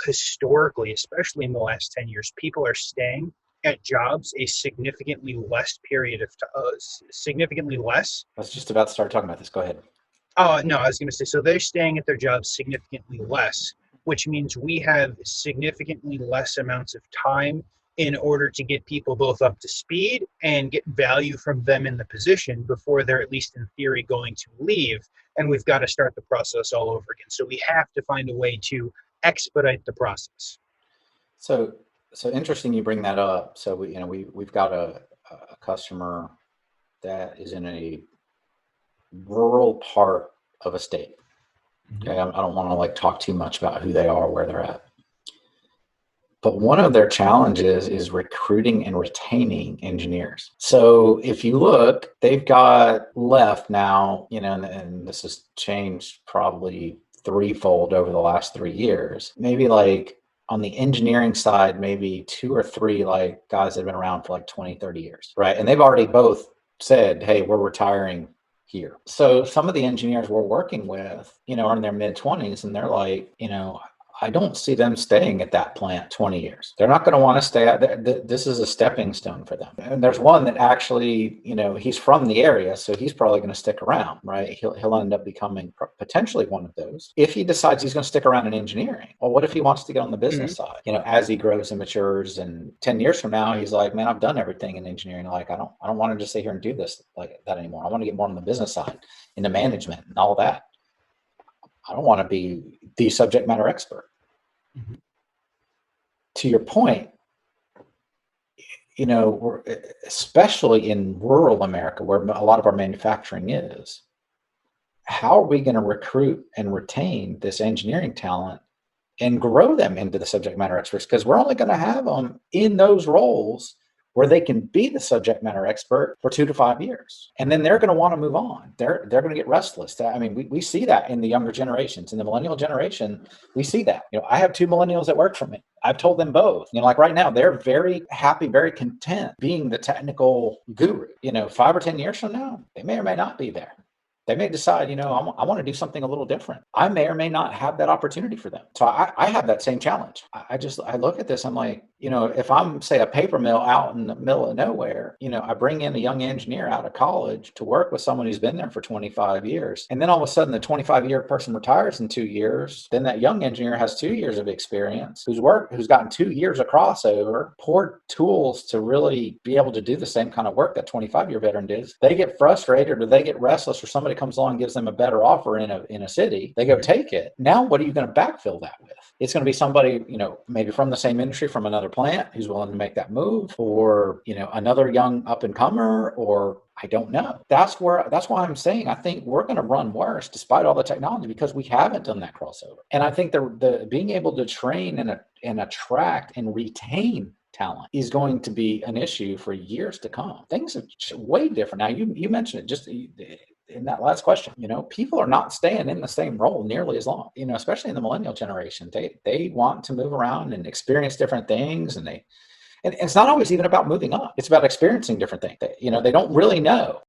Historically, especially in the last 10 years, people are staying at jobs a significantly less period of significantly less. I was just about to start talking about this. Go ahead. Oh, no, I was going to say, so they're staying at their jobs significantly less, which means we have significantly less amounts of time in order to get people both up to speed and get value from them in the position before they're, at least in theory, going to leave. And we've got to start the process all over again. So we have to find a way to expedite the process. So, so interesting you bring that up. So we've got a customer that is in a rural part of a state. Okay, I don't want to like talk too much about who they are, where they're at. But one of their challenges is recruiting and retaining engineers. So if you look, they've got left now, and this has changed probably threefold over the last 3 years. Maybe like on the engineering side, maybe two or three like guys that have been around for like 20, 30 years, right? And they've already both said, hey, we're retiring here. So some of the engineers we're working with, are in their mid 20s and they're like, I don't see them staying at that plant 20 years. They're not going to want to stay at this is a stepping stone for them. And there's one that actually, he's from the area, so he's probably going to stick around, right? He'll end up becoming potentially one of those. If he decides he's going to stick around in engineering, well, what if he wants to get on the business side? As he grows and matures, and 10 years from now, he's like, man, I've done everything in engineering. Like, I don't want to just sit here and do this like that anymore. I want to get more on the business side, into management and all that. I don't want to be the subject matter expert. Mm-hmm. To your point, we're, especially in rural America, where a lot of our manufacturing is, how are we going to recruit and retain this engineering talent and grow them into the subject matter experts? Because we're only going to have them in those roles where they can be the subject matter expert for 2 to 5 years. And then they're going to want to move on. They're going to get restless. I mean, we see that in the younger generations. In the millennial generation, we see that. I have 2 millennials that work for me. I've told them both, like right now, they're very happy, very content being the technical guru. 5 or 10 years from now, they may or may not be there. They may decide, I want to do something a little different. I may or may not have that opportunity for them. So I have that same challenge. I look at this, I'm like, if I'm, say, a paper mill out in the middle of nowhere, I bring in a young engineer out of college to work with someone who's been there for 25 years. And then all of a sudden the 25-year person retires in 2 years. Then that young engineer has 2 years of experience, who's gotten 2 years of crossover, poured tools to really be able to do the same kind of work that 25-year veteran did. They get frustrated or they get restless, or somebody comes along and gives them a better offer in a city. They go take it. Now, what are you going to backfill that with? It's going to be somebody, maybe from the same industry, from another plant, who's willing to make that move, or, another young up and comer, or I don't know. That's why I'm saying I think we're going to run worse despite all the technology, because we haven't done that crossover. And I think the being able to train and attract and retain talent is going to be an issue for years to come. Things are way different now. You mentioned it just in that last question. People are not staying in the same role nearly as long. Especially in the millennial generation, they want to move around and experience different things, and it's not always even about moving up. It's about experiencing different things. They don't really know